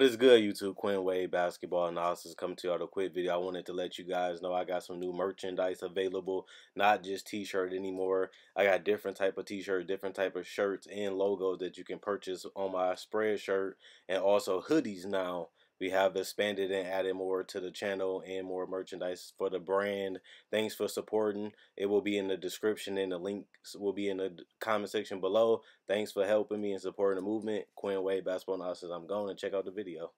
is good, YouTube? Quinn Wade Basketball Analysis coming to you out a quick video. I wanted to let you guys know I got some new merchandise available, not just t-shirt anymore. I got different type of t-shirt, different type of shirts and logos that you can purchase on my spread shirt, and also hoodies now. We have expanded and added more to the channel and more merchandise for the brand. Thanks for supporting. It will be in the description and the links will be in the comment section below. Thanks for helping me and supporting the movement. Quinn Wade Basketball Analysis. I'm going to check out the video.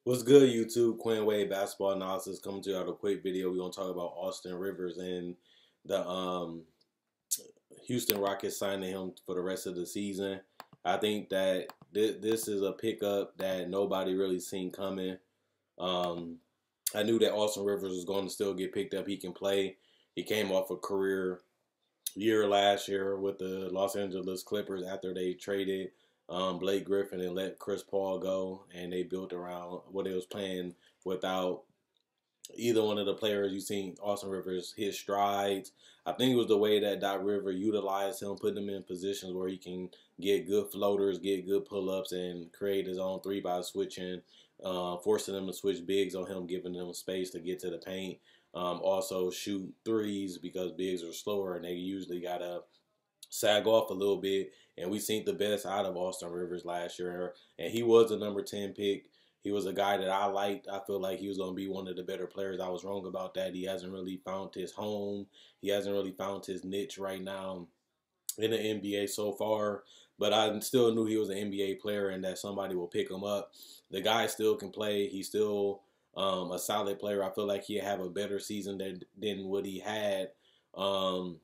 What's good, YouTube? Quinn Wade Basketball Analysis coming to you out a quick video. We're going to talk about Austin Rivers and the Houston Rockets signing him for the rest of the season. I think that this is a pickup that nobody really seen coming. I knew that Austin Rivers was going to still get picked up. He can play. He came off a career year last year with the Los Angeles Clippers after they traded Blake Griffin and let Chris Paul go, and they built around what they was playing without either one of the players. You seen Austin Rivers hit strides. I think it was the way that Doc River utilized him, putting him in positions where he can get good floaters, get good pull-ups, and create his own three by switching, forcing them to switch bigs on him, giving them space to get to the paint. Also shoot threes because bigs are slower and they usually got to sag off a little bit. And we seen the best out of Austin Rivers last year. And he was a number 10 pick. He was a guy that I liked. I feel like he was going to be one of the better players. I was wrong about that. He hasn't really found his home. He hasn't really found his niche right now in the NBA so far. But I still knew he was an NBA player and that somebody will pick him up. The guy still can play. He's still a solid player. I feel like he'll have a better season than what he had in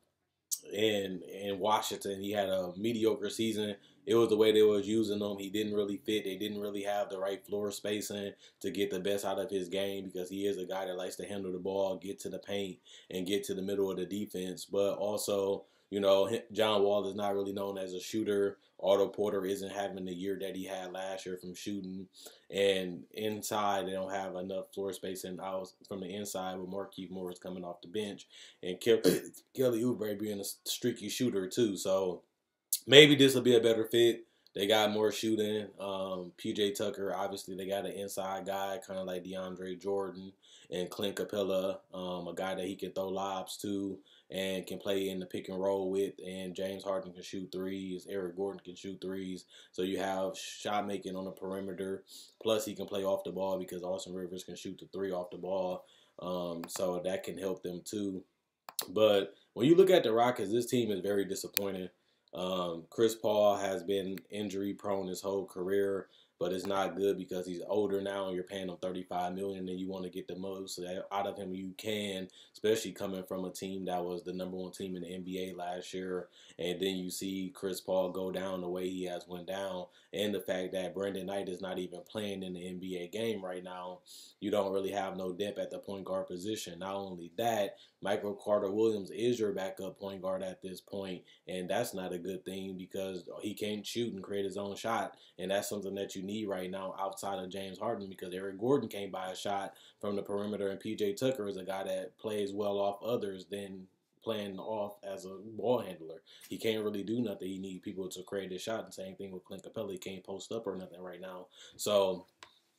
Washington. He had a mediocre season. It was the way they was using him. He didn't really fit. They didn't really have the right floor spacing to get the best out of his game because he is a guy that likes to handle the ball, get to the paint, and get to the middle of the defense. But also, you know, John Wall is not really known as a shooter. Otto Porter isn't having the year that he had last year from shooting. And inside, they don't have enough floor spacing out from the inside with Markieff Morris coming off the bench and Kelly Oubre being a streaky shooter too. So maybe this will be a better fit. They got more shooting. PJ Tucker, obviously, they got an inside guy, kind of like DeAndre Jordan and Clint Capella, a guy that he can throw lobs to and can play in the pick and roll with. And James Harden can shoot threes. Eric Gordon can shoot threes. So you have shot making on the perimeter. Plus, he can play off the ball because Austin Rivers can shoot the three off the ball. So that can help them too. But when you look at the Rockets, this team is very disappointing. Chris Paul has been injury prone his whole career, but it's not good because he's older now and you're paying him $35 million and you want to get the most out of him you can, especially coming from a team that was the #1 team in the NBA last year. And then you see Chris Paul go down the way he has went down, and the fact that Brandon Knight is not even playing in the NBA game right now. You don't really have no depth at the point guard position. Not only that, Michael Carter-Williams is your backup point guard at this point, and that's not a good thing because he can't shoot and create his own shot, and that's something that you need right now outside of James Harden because Eric Gordon can't buy a shot from the perimeter, and PJ Tucker is a guy that plays well off others than playing off as a ball handler. He can't really do nothing. He needs people to create a shot, and same thing with Clint Capella. He can't post up or nothing right now. So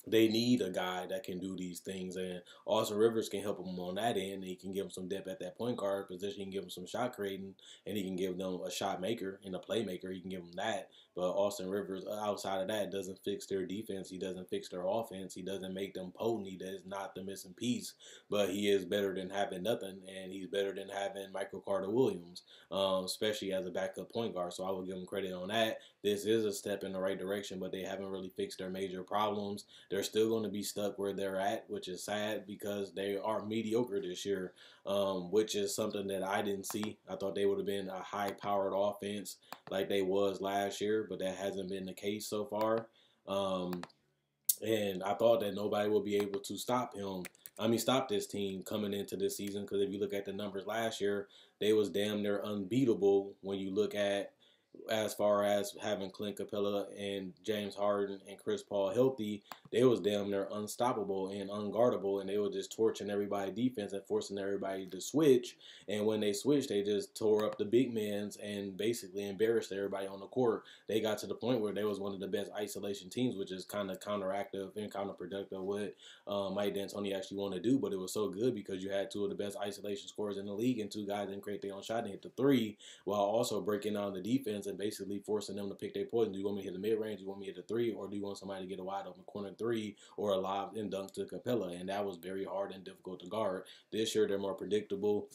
they need a guy that can do these things, and Austin Rivers can help them on that end. He can give them some depth at that point guard position. He can give them some shot creating, and he can give them a shot maker and a playmaker. He can give them that. But Austin Rivers, outside of that, doesn't fix their defense. He doesn't fix their offense. He doesn't make them potent. He is not the missing piece. But he is better than having nothing, and he's better than having Michael Carter-Williams, especially as a backup point guard. So I will give him credit on that. This is a step in the right direction, but they haven't really fixed their major problems. They're still going to be stuck where they're at, which is sad because they are mediocre this year, which is something that I didn't see. I thought they would have been a high-powered offense like they was last year, but that hasn't been the case so far. And I thought that nobody would be able to stop this team coming into this season because if you look at the numbers last year, they was damn near unbeatable when you look at as far as having Clint Capella and James Harden and Chris Paul healthy, they was damn near unstoppable and unguardable, and they were just torching everybody defense and forcing everybody to switch. And when they switched, they just tore up the big men's and basically embarrassed everybody on the court. They got to the point where they was one of the best isolation teams, which is kind of counteractive and counterproductive what Mike D'Antoni actually wanted to do. But it was so good because you had two of the best isolation scorers in the league, and two guys didn't create their own shot and hit the three, while also breaking down the defense and basically forcing them to pick their poison. Do you want me to hit the mid-range? Do you want me to hit the three? Or do you want somebody to get a wide open corner three or a lob and dunk to Capella? And that was very hard and difficult to guard. This year, they're more predictable.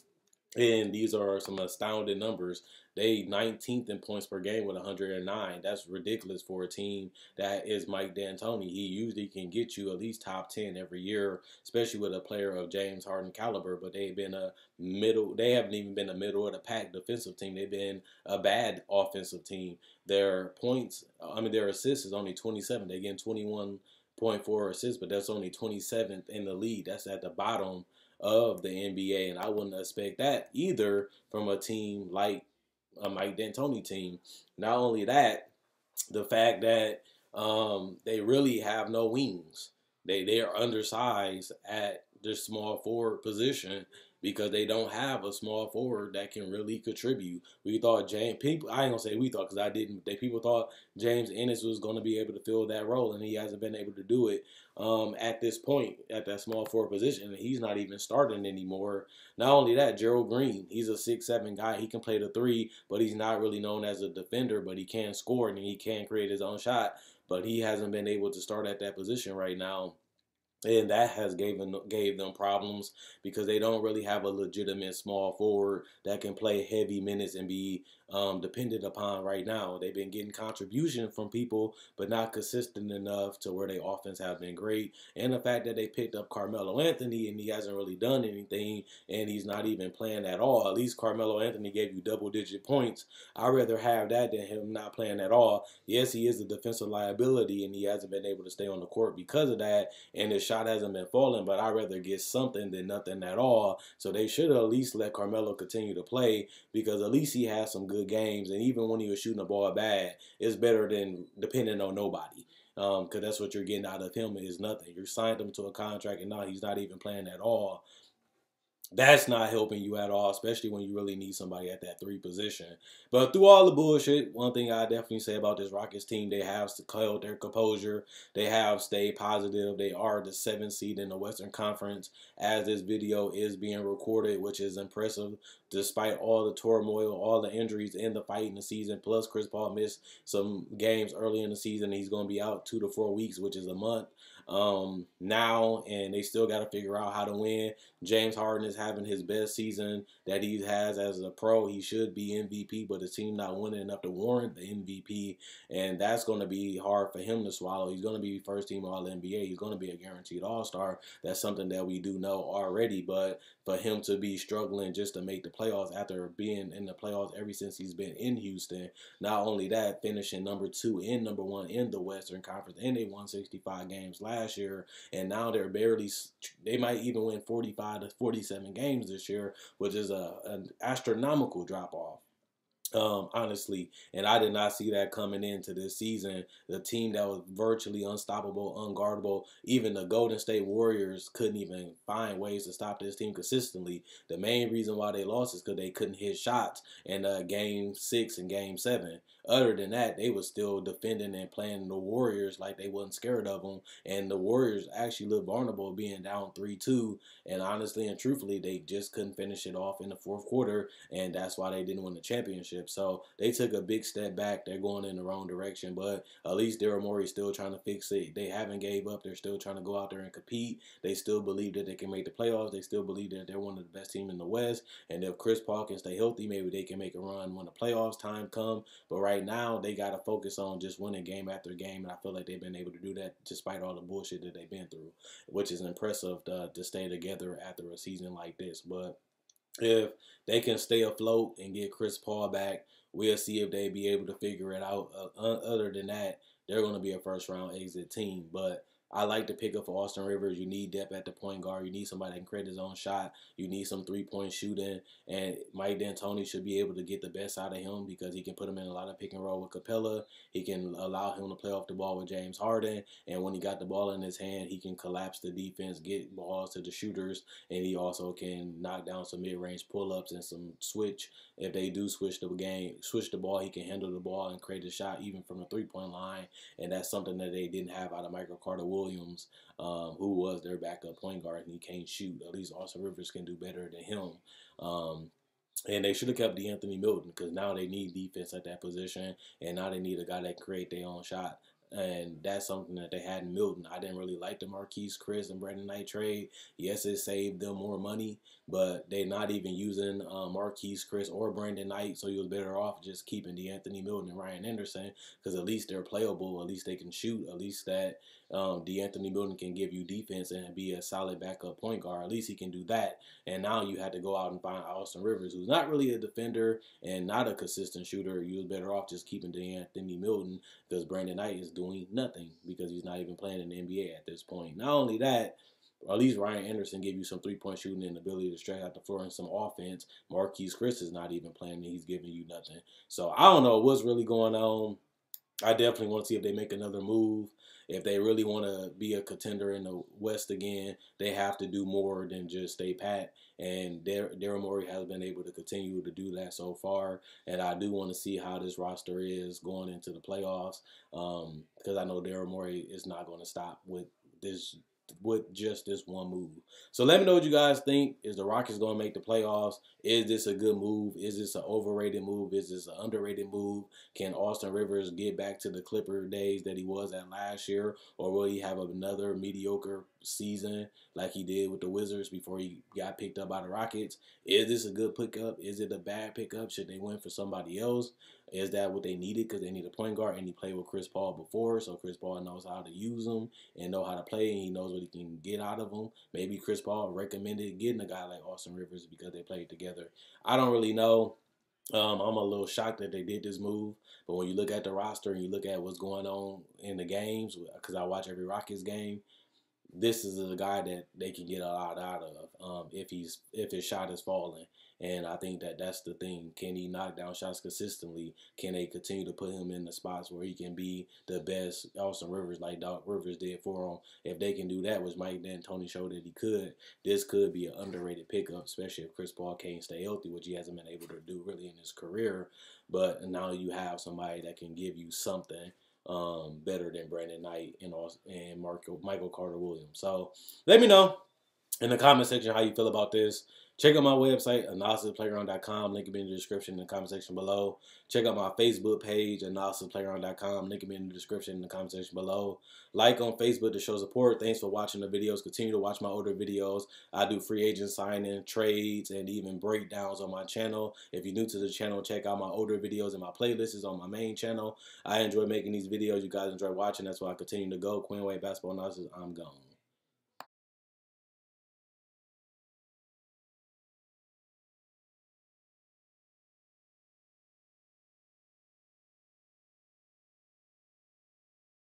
And these are some astounding numbers. They 19th in points per game with 109. That's ridiculous for a team that is Mike D'Antoni. He usually can get you at least top 10 every year, especially with a player of James Harden caliber. But they've been a middle. They haven't even been a middle of the pack defensive team. They've been a bad offensive team. Their points, their assists is only 27. They get 21.4 assists, but that's only 27th in the league. That's at the bottom of the NBA, and I wouldn't expect that either from a team like a Mike D'Antoni team. Not only that, the fact that they really have no wings. They are undersized at the small forward position because they don't have a small forward that can really contribute. We thought people, I ain't gonna say we thought because I didn't. People thought James Ennis was going to be able to fill that role, and he hasn't been able to do it at this point at that small forward position. And he's not even starting anymore. Not only that, Gerald Green, he's a 6'7" guy. He can play the three, but he's not really known as a defender, but he can score and he can create his own shot. But he hasn't been able to start at that position right now. And that has gave them problems because they don't really have a legitimate small forward that can play heavy minutes and be dependent upon right now. They've been getting contribution from people, but not consistent enough to where their offense have been great. And the fact that they picked up Carmelo Anthony and he hasn't really done anything and he's not even playing at all. At least Carmelo Anthony gave you double-digit points. I'd rather have that than him not playing at all. Yes, he is a defensive liability and he hasn't been able to stay on the court because of that. And his shot hasn't been falling, but I'd rather get something than nothing at all. So they should at least let Carmelo continue to play because at least he has some good games. And even when he was shooting the ball bad, it's better than depending on nobody. Because that's what you're getting out of him is nothing. You signed him to a contract and now he's not even playing at all. That's not helping you at all, especially when you really need somebody at that three position. But through all the bullshit, one thing I definitely say about this Rockets team, they have held their composure. They have stayed positive. They are the 7th seed in the Western Conference as this video is being recorded, which is impressive despite all the turmoil, all the injuries in the fight in the season. Plus, Chris Paul missed some games early in the season. He's going to be out 2 to 4 weeks, which is a month now, and they still got to figure out how to win. James Harden is having his best season that he has as a pro. He should be MVP, but the team not winning enough to warrant the MVP, and that's going to be hard for him to swallow. He's going to be first team All-NBA. He's going to be a guaranteed All-Star. That's something that we do know already, but for him to be struggling just to make the playoffs after being in the playoffs ever since he's been in Houston, not only that, finishing number 2 and number 1 in the Western Conference, and they won 65 games last year, and now they might even win 45 to 47 games this year, which is an astronomical drop off. Honestly, and I did not see that coming into this season. The team that was virtually unstoppable, unguardable, even the Golden State Warriors couldn't even find ways to stop this team consistently. The main reason why they lost is because they couldn't hit shots in Game 6 and Game 7. Other than that, they were still defending and playing the Warriors like they wasn't scared of them. And the Warriors actually looked vulnerable being down 3-2. And honestly and truthfully, they just couldn't finish it off in the fourth quarter. And that's why they didn't win the championship. So they took a big step back. They're going in the wrong direction. But at least Daryl Morey's still trying to fix it. They haven't gave up. They're still trying to go out there and compete. They still believe that they can make the playoffs. They still believe that they're one of the best teams in the West. And if Chris Paul can stay healthy, maybe they can make a run when the playoffs time come. But right now, they got to focus on just winning game after game. And I feel like they've been able to do that despite all the bullshit that they've been through, which is impressive to stay together after a season like this. But if they can stay afloat and get Chris Paul back, we'll see if they be able to figure it out. Other than that, they're going to be a first-round exit team. But I like the pickup for Austin Rivers. You need depth at the point guard. You need somebody that can create his own shot. You need some 3-point shooting. And Mike D'Antoni should be able to get the best out of him because he can put him in a lot of pick and roll with Capella. He can allow him to play off the ball with James Harden. And when he got the ball in his hand, he can collapse the defense, get balls to the shooters, and he also can knock down some mid-range pull-ups and some switch. If they do switch the ball, he can handle the ball and create a shot even from the three-point line. And that's something that they didn't have out of Michael Carter-Williams, who was their backup point guard, and he can't shoot. At least Austin Rivers can do better than him. And they should have kept De'Anthony Milton because now they need defense at that position, and now they need a guy that can create their own shot. And that's something that they had in Milton. I didn't really like the Marquise Chris and Brandon Knight trade. Yes, it saved them more money, but they're not even using Marquise Chris or Brandon Knight, so he was better off just keeping De'Anthony Milton and Ryan Anderson because at least they're playable, at least they can shoot, at least that De'Anthony Milton can give you defense and be a solid backup point guard. At least he can do that. And now you had to go out and find Austin Rivers, who's not really a defender and not a consistent shooter. You was better off just keeping De'Anthony Milton because Brandon Knight is doing nothing because he's not even playing in the NBA at this point. Not only that, or at least Ryan Anderson give you some three-point shooting and ability to stretch out the floor and some offense. Marquise Chris is not even playing and he's giving you nothing. So I don't know what's really going on. I definitely want to see if they make another move. If they really want to be a contender in the West again, they have to do more than just stay pat. And Daryl Morey has been able to continue to do that so far. And I do want to see how this roster is going into the playoffs because I know Daryl Morey is not going to stop with just this one move. So let me know what you guys think. Is the Rockets going to make the playoffs? Is this a good move? Is this an overrated move? Is this an underrated move? Can Austin Rivers get back to the Clipper days that he was at last year? Or will he have another mediocre season like he did with the Wizards before he got picked up by the Rockets? Is this a good pickup? Is it a bad pickup? Should they win for somebody else? Is that what they needed? Because they need a point guard, and he played with Chris Paul before, so Chris Paul knows how to use him and know how to play, and he knows what he can get out of him. Maybe Chris Paul recommended getting a guy like Austin Rivers because they played together. I don't really know. I'm a little shocked that they did this move, but when you look at the roster and you look at what's going on in the games, because I watch every Rockets game, this is a guy that they can get a lot out of if his shot is falling. And I think that that's the thing. Can he knock down shots consistently? Can they continue to put him in the spots where he can be the best Austin Rivers like Doc Rivers did for him? If they can do that, which Mike D'Antoni showed that he could, this could be an underrated pickup, especially if Chris Paul can't stay healthy, which he hasn't been able to do really in his career. But now you have somebody that can give you something better than Brandon Knight and Michael Carter-Williams. So let me know in the comment section how you feel about this. Check out my website, analysisplayground.com. Link will be in the description in the comment section below. Check out my Facebook page, analysisplayground.com. Link will be in the description in the comment section below. Like on Facebook to show support. Thanks for watching the videos. Continue to watch my older videos. I do free agent signing, trades, and even breakdowns on my channel. If you're new to the channel, check out my older videos and my playlists on my main channel. I enjoy making these videos. You guys enjoy watching. That's why I continue to go. Quinn Wade Basketball Analysis, I'm gone.